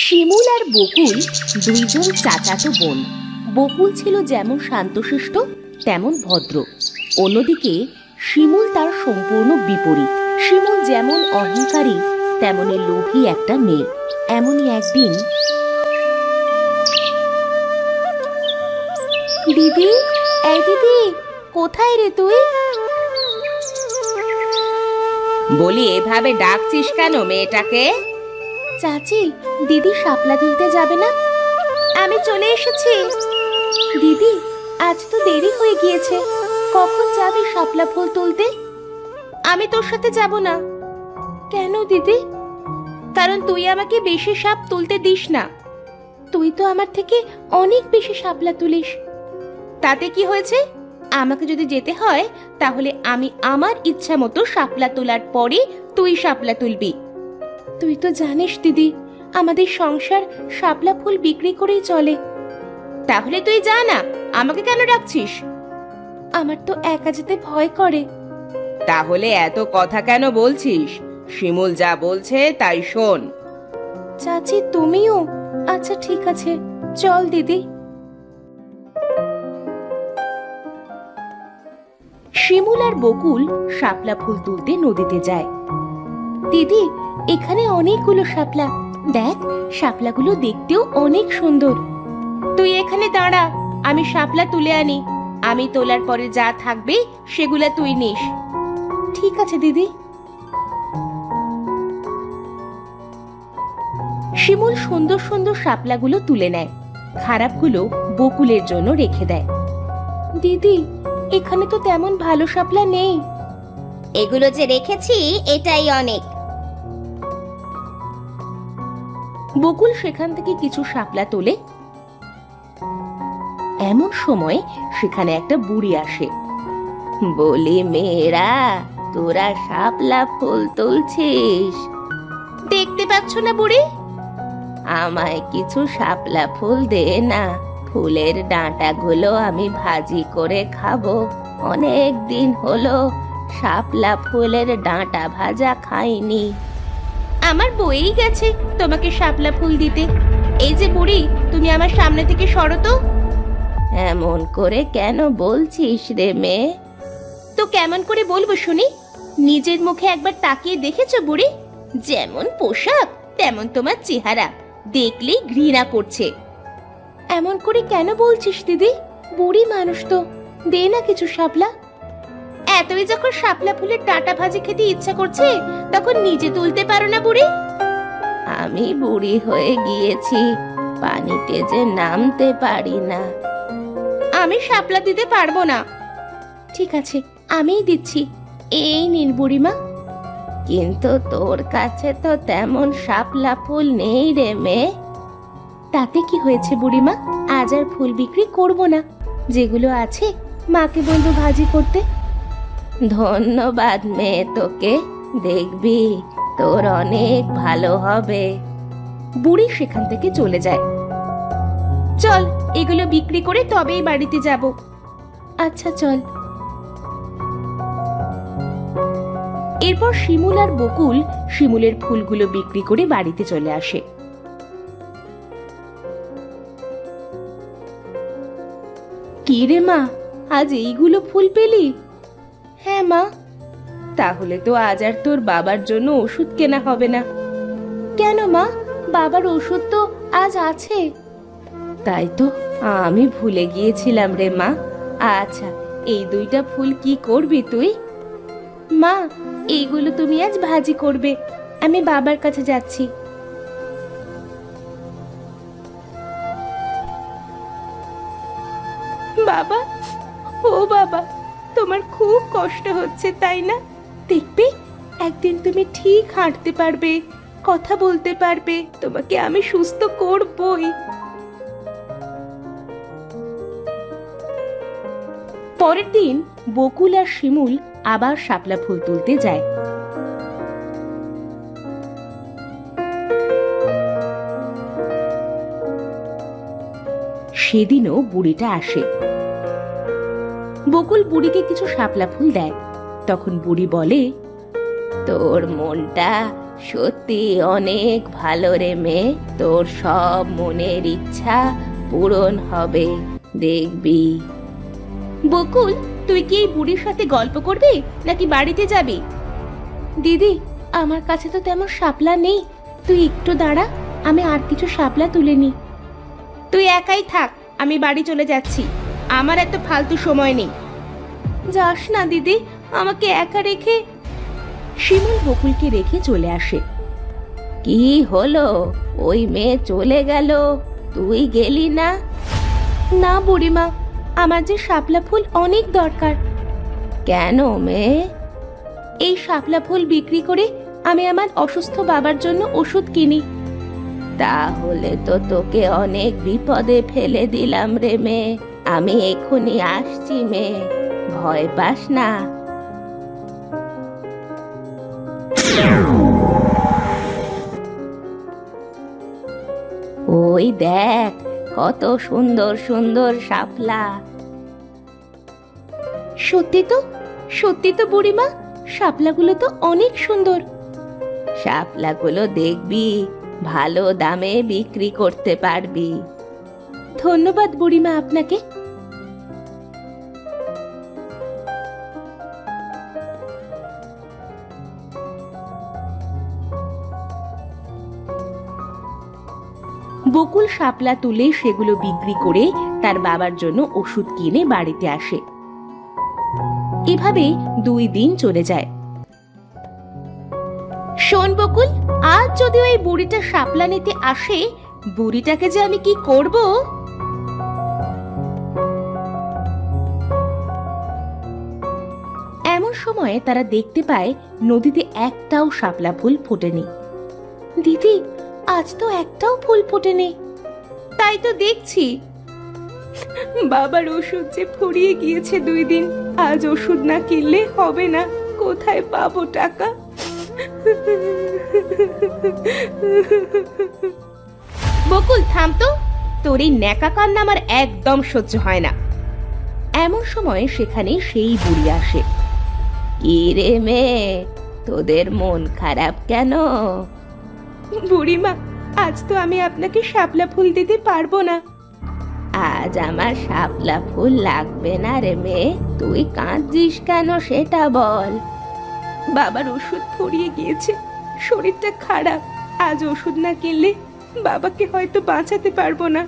শিমুল আর বকুল দুইজন চাচাতো বোন। বকুল ছিল যেমন শান্তশিষ্ট তেমন ভদ্র, অন্যদিকে শিমুল তার সম্পূর্ণ বিপরীত। শিমুল যেমন অহংকারী তেমনি লোভী একটা মেয়ে। এমনই একদিন, দিদি, এই দিদি, কোথায় রে তুই? বলি, এভাবে ডাকছিস কেন মেয়েটাকে? চাচি, দিদি শাপলা তুলতে যাবে না? আমি চলে এসেছি। দিদি, আজ তো দেরি হয়ে গিয়েছে, কখন যাবি শাপলা ফুল তুলতে? আমি তোর সাথে যাব না। কেন দিদি? কারণ তুই আমাকে বেশি সাপ তুলতে দিস না। তুই তো আমার থেকে অনেক বেশি শাপলা তুলিস। তাতে কি হয়েছে? আমাকে যদি যেতে হয় তাহলে আমি আমার ইচ্ছা মতো শাপলা তোলার পরে তুই শাপলা তুলবি। তুই তো জানিস দিদি, আমাদের সংসার শাপলা ফুল বিক্রি করেই চলে। তাহলে তুই যা না, আমাকে কেন ডাকছিস? আমার তো একা যেতে ভয় করে। তাহলে এত কথা কেন বলছিস? শিমুল যা বলছে তাই শোন। চাচি, তুমিও? আচ্ছা ঠিক আছে, চল দিদি। শিমুল আর বকুল শাপলা ফুল তুলতে নদীতে যায়। দিদি, এখানে অনেকগুলো শাপলা, দেখ শাপলাগুলো দেখতেও অনেক সুন্দর। তুই এখানে দাঁড়া, আমি শাপলা তুলে আনি। আমি তোলার পরে যা থাকবে সেগুলা তুই নিস। ঠিক আছে দিদি। শিমুল সুন্দর সুন্দর শাপলাগুলো তুলে নেয়, খারাপগুলো বকুলের জন্য রেখে দেয়। দিদি, এখানে তো তেমন ভালো শাপলা নেই। এগুলো যে রেখেছি এটাই অনেক। বকুল সেখান থেকে কিছু শাপলা তোলে। এমন সময় সেখানে একটা বুড়ি আসে। বলি, মেয়েরা, তোরা শাপলা ফুল তুলছিস? দেখতে পাচ্ছ না বুড়ি? আমায় কিছু শাপলা ফুল দে না, ফুলের ডাঁটাগুলো আমি ভাজি করে খাবো। অনেক দিন হলো শাপলা ফুলের ডাঁটা ভাজা খাইনি। আমার বইই গেছে তোমাকে শাপলা ফুল দিতে। এই যে বুড়ি, তুমি আমার সামনে থেকে সরো তো। এমন করে কেন বলছিস রে মেয়ে? তো কেমন করে বলবো শুনি? নিজের মুখে একবার তাকিয়ে দেখেছো বুড়ি? যেমন পোশাক তেমন তোমার চেহারা, দেখলেই ঘৃণা করছে। এমন করে কেন বলছিস দিদি? বুড়ি মানুষ তো, দে না কিছু শাপলা। এতই যখন শাপলা ফুলের ডাঁটা ভাজি খেতে ইচ্ছা করছে, তখন নিজে তুলতে পারো না বুড়ি? আমি বুড়ি হয়ে গিয়েছি, পানিতে যে নামতে পারি না। আমি শাপলা দিতে পারবো না। ঠিক আছে, আমিই দিচ্ছি। এই নিন বুড়িমা। কিন্তু তোর কাছে তো তেমন শাপলা ফুল নেই রে মেয়ে। তাতে কি হয়েছে বুড়িমা? আজ আর ফুল বিক্রি করব না, যেগুলো আছে মাকে বলবো ভাজি করতে। ধন্যবাদ মেয়ে তোকে, দেখবি তোর অনেক ভালো হবে। বুড়ি সেখান থেকে চলে যায়। চল, এগুলো বিক্রি করে তবেই বাড়িতে যাব। আচ্ছা চল। এরপর শিমুল আর বকুল শিমুলের ফুলগুলো বিক্রি করে বাড়িতে চলে আসে। কি রে মা, আজ এইগুলো ফুল পেলি? হ্যাঁ মা। তাহলে তো আজ আর তোর বাবার জন্য ওষুধ কেনা হবে না। কেন মা, বাবার ওষুধ তো আজ আছে। তাই তো, আমি ভুলে গিয়েছিলাম রে মা। আচ্ছা, এই দুইটা ফুল কি করবি তুই? মা, এইগুলো তুমি আজ ভাজি করবে। আমি বাবার কাছে যাচ্ছি। বাবা, ও বাবা, তোমার খুব কষ্ট হচ্ছে তাই না? দেখবে, একদিন তুমি ঠিক হাঁটতে পারবে, কথা বলতে পারবে। তোমাকে আমি সুস্থ করবই। পরের দিন বকুল আর শিমুল আবার শাপলা ফুল তুলতে যায়। সেদিনও বুড়িটা আসে। বকুল বুড়িকে কিছু শাপলা ফুল দেয়। তখন বুড়ি বলে, তোর মনটা সত্যি অনেক ভালো রে মেয়ে, তোর সব মনের ইচ্ছা পূরণ হবে, দেখবি। বকুল, তুই কি এই বুড়ির সাথে গল্প করবি নাকি বাড়িতে যাবি? দিদি, আমার কাছে তো তেমন শাপলা নেই, তুই একটু দাঁড়া, আমি আর কিছু শাপলা তুলে নি। তুই একাই থাক, আমি বাড়ি চলে যাচ্ছি, আমার এত ফালতু সময় নেই। যাস না দিদি, আমাকে একা রেখে। শিমুল বকুলকে রেখে চলে আসে। কি হলো, ওই মেয়ে চলে গেল, তুই গেলি না? না বুড়িমা, আমার যে শাপলা ফুল অনেক দরকার। কেন মেয়ে? এই শাপলা ফুল বিক্রি করে আমি আমার অসুস্থ বাবার জন্য ওষুধ কিনি। তাহলে তো তোকে অনেক বিপদে ফেলে দিলাম রে মেয়ে, আমি এক্ষুনি আসছি মেয়ে, ভয় পাস না। ওই দেখ, কত সুন্দর সুন্দর শাপলা। সত্যি তো বুড়িমা, শাপলাগুলো তো অনেক সুন্দর। শাপলাগুলো দেখবি, ভালো দামে বিক্রি করতে পারবি। ধন্যবাদ বুড়িমা আপনাকে। বকুল শাপলা তুলে সেগুলো বিক্রি করে তার বাবার জন্য ওষুধ কিনে বাড়িতে আসে। এভাবে 2 দিন চলে যায়। শোন বকুল, আজ যদি ওই বুড়িটা শাপলা নিতে আসে, বুড়িটাকে যে আমি কি করব। এমন সময় তারা দেখতে পায় নদীতে একটাও শাপলা ফুল ফোটেনি। দিদি, আজ তো একটাও ফুল ফোটেনি। তাই তো দেখছি, বাবার ওষুধ যে ফুরিয়ে গিয়েছে 2 দিন, আজ ওষুধ না কিনলে হবে না, কোথায় পাবো টাকা। বকুল থাম তো, তোর এই ন্যাকা কান্না আমার একদম সহ্য হয় না। এমন সময় সেখানে সেই বুড়ি আসে। কি রে মেয়ে, তোদের মন খারাপ কেন? বুড়িমা, আজ তো আমি আপনাকে শাপলা ফুল দিতে পারবো না। আজ আমার শাপলা ফুল লাগবে না রে মেয়ে, তুই কাঁদছিস কেন সেটা বল। বাবার ওষুধ ফুরিয়ে গিয়েছে, শরীরটা খারাপ, আজ ওষুধ না কিনলে বাবাকে হয়তো বাঁচাতে পারবো না।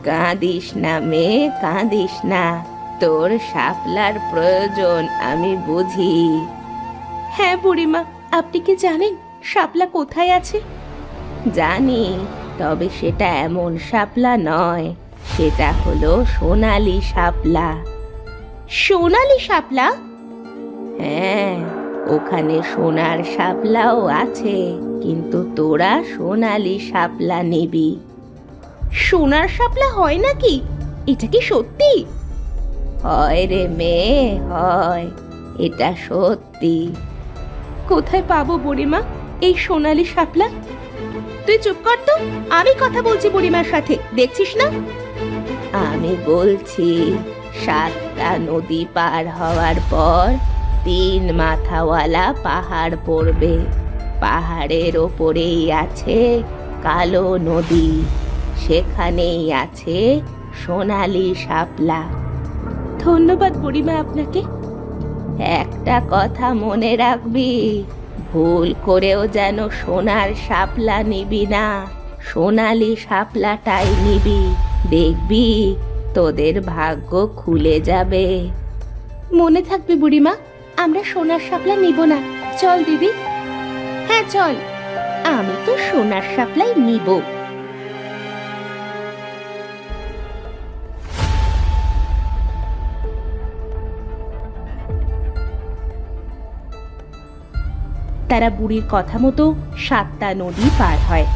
কাঁদিস না মেয়ে, কাঁদিস না, তোর শাপলার প্রয়োজন আমি বুঝি। হ্যাঁ বুড়িমা, আপনি কি জানেন শাপলা কোথায় আছে? জানি, তবে সেটা এমন শাপলা নয়, সেটা হলো সোনালী শাপলা। সোনালী শাপলা? হ্যাঁ, ওখানে সোনার শাপলাও আছে, কিন্তু তোরা সোনালী শাপলা নিবি। সোনার শাপলা হয় নাকি? এটা কি সত্যি? হয় রে মেয়ে, হয়, এটা সত্যি। কোথায় পাবো বুড়িমা এই সোনালী শাপলা? তুই চুপ কর তো, আমি কথা বলছি বুড়িমার সাথে, দেখছিস না? আমি বলছি, 7টা নদী পার হওয়ার পর 3 মাথাওয়ালা পাহাড় পড়বে, পাহাড়ের ওপরেই আছে কালো নদী, সেখানেই আছে সোনালী শাপলা। ধন্যবাদ বুড়িমা আপনাকে। একটা কথা মনে রাখবি, ভুল করেও যেন সোনার শাপলা নিবি না, সোনালী শাপলাটাই নিবি, দেখবি তোদের ভাগ্য খুলে যাবে। মনে থাকবে বুড়িমা, আমরা সোনার শাপলা নিব না। চল দিদি। হ্যাঁ চল, আমি তো সোনার শাপলাই নিব। তারা বুড়ির কথা মতো 7টা নদী পার হয়।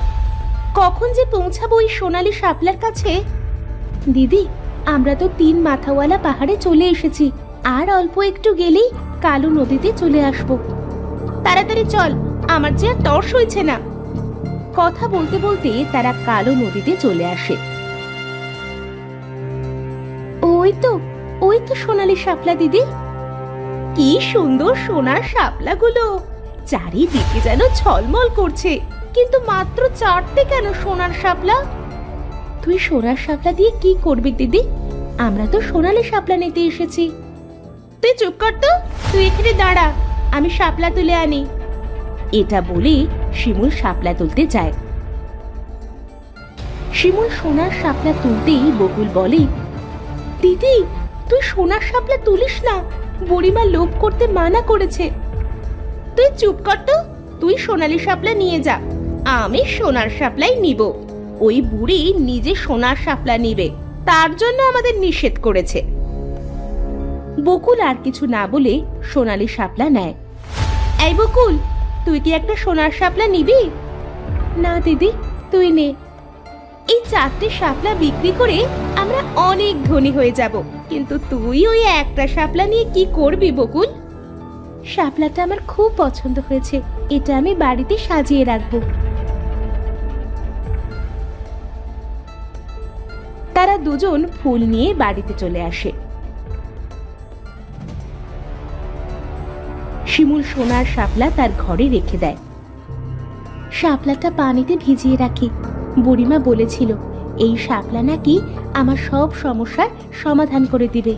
কখন যে পৌঁছাবো ওই সোনালী শাপলার কাছে? দিদি, আমরা তো 3 মাথাওয়ালা পাহাড়ে চলে এসেছি, আর অল্প একটু গেলেই কালো নদীতে চলে আসব। তাড়াতাড়ি চল, আমার যে আর তর সইছে না। কথা বলতে বলতে তারা কালো নদীতে চলে আসে। ওই তো সোনালী শাপলা দিদি। কি সুন্দর সোনার শাপলাগুলো, চারিদিকে যেন ঝলমল করছে, কিন্তু মাত্র 4টে কেন সোনার শাপলা? তুই সোনার শাপলা দিয়ে কি করবি দিদি? আমরা তো সোনালি শাপলা নিতে এসেছি। তুই চুপ কর তো, তুই এখানে দাঁড়া, আমি শাপলা তুলে আনি। এটা বলে শিমুল শাপলা তুলতে যায়। শিমুল সোনার শাপলা তুলতেই বকুল বলে, দিদি তুই সোনার শাপলা তুলিস না, বুড়িমা লোভ করতে মানা করেছে। তুই চুপ কর তো, তুই সোনালি শাপলা নিয়ে যা, আমি সোনার শাপলাই নিব। ওই বুড়ি নিজে সোনার শাপলা নিবে, তার জন্য আমাদের নিষেধ করেছে। বকুল আর কিছু না বলে সোনালি শাপলা নেয়। এই বকুল, তুই কি একটা সোনার শাপলা নিবি? না দিদি, তুই নে। এই 4টে শাপলা বিক্রি করে আমরা অনেক ধনী হয়ে যাব, কিন্তু তুই ওই একটা শাপলা নিয়ে কি করবি বকুল? শাপলাটা আমার খুব পছন্দ হয়েছে, এটা আমি বাড়িতে সাজিয়ে রাখবো। তারা দুজন ফুল নিয়ে বাড়িতে চলে আসে। শিমুল সোনার শাপলা তার ঘরে রেখে দেয়। শাপলাটা পানিতে ভিজিয়ে রাখি, বুড়িমা বলেছিল এই শাপলা নাকি আমার সব সমস্যার সমাধান করে দিবে।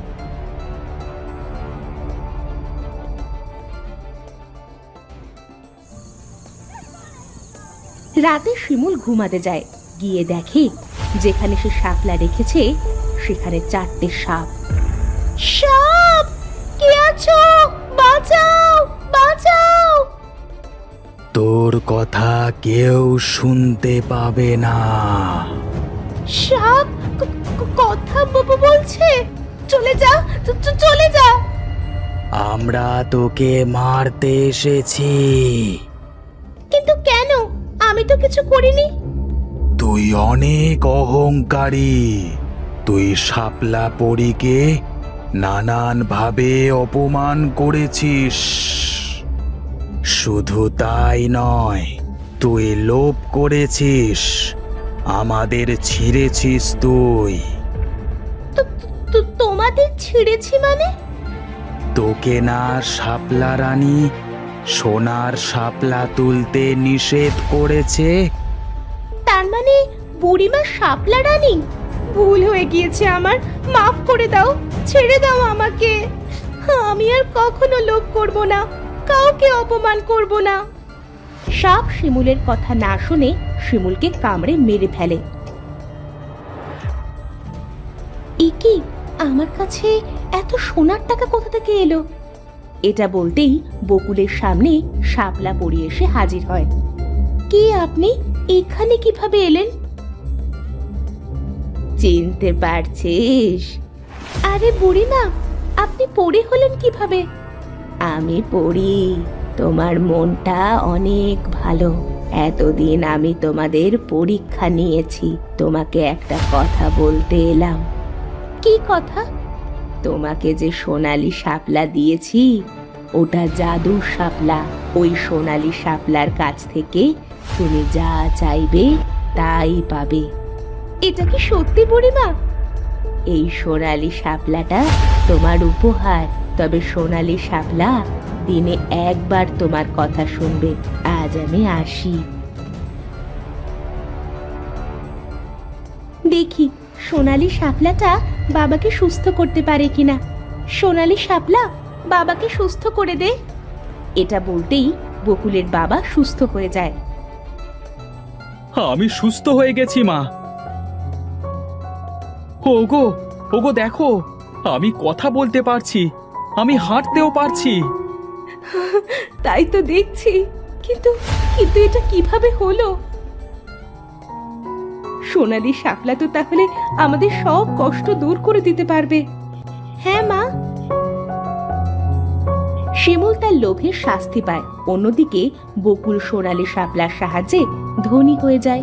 রাতে শিমুল ঘুমাতে যায়, গিয়ে দেখে যেখানে সে শাপলা রেখেছে সেখানে 4টে সাপ। সাপ, কে আছো? বাঁচাও, বাঁচাও! তোর কথা কেউ শুনতে পাবে না। সাপ কথা বলছে, চলে যা, চলে যা। আমরা তোকে মারতে এসেছি। কিন্তু কেন? আমি তো কিছু করিনি। তুই অনেক অহংকারী। তুই শাপলা পরীকে নানান ভাবে অপমান করেছিস। শুধু তাই নয়, তুই লোভ করেছিস, আমাদের ছিঁড়েছিস তুই। তোমাদের ছিঁড়েছি মানে? তোকে না শাপলা রানী সোনার শাপলা তুলতে নিষেধ করেছে? তার মানে বুড়িমা শাপলা রানী? ভুল হয়ে গিয়েছে আমার, মাফ করে দাও, ছেড়ে দাও আমাকে। আমি আর কখনো লোভ করব না, কাউকে অপমান করব না। সাপ শিমুলের কথা না শুনে শিমুলকে কামড়ে মেরে ফেলে। কি আমার কাছে এত সোনার টাকা কোথা থেকে এলো? এটা বলতেই বকুলের সামনে শাপলা পড়ে এসে হাজির হয়। কে আপনি? এখানে কিভাবে এলেন? চিনতে পারছিস? আরে বুড়িমা, আপনি পড়ে হলেন কিভাবে? আমি পড়ি, তোমার মনটা অনেক ভালো। এতদিন আমি তোমাদের পরীক্ষা নিয়েছি, তোমাকে একটা কথা বলতে এলাম। কি কথা? তোমাকে যে সোনালি শাপলা দিয়েছি ওটা জাদুর শাপলা। ওই সোনালি শাপলার কাছ থেকে তুমি যা চাইবে তাই পাবে। এটা কি সত্যি বুড়িমা? এই সোনালি শাপলাটা তোমার উপহার। তবে সোনালি শাপলা দিনে একবার তোমার কথা শুনবে। আজ আমি আসি। দেখি সোনালি শাপলাটা বাবাকে সুস্থ করতে পারে কিনা। সোনালি শাপলা, বাবাকে সুস্থ করে দে। এটা বলতেই বকুলের বাবা সুস্থ হয়ে যায়। আমি সুস্থ হয়ে গেছি মা। ওগো, ওগো দেখো, আমি কথা বলতে পারছি, আমি হাঁটতেও পারছি। তাই তো দেখছি, কিন্তু কিন্তু এটা কিভাবে হলো? সোনালি শাপলা তো তাহলে আমাদের সব কষ্ট দূর করে দিতে পারবে। হ্যাঁ মা। শিমুল তার লোভের শাস্তি পায়। অন্যদিকে বকুল সোনালি শাপলার সাহায্যে ধনী হয়ে যায়।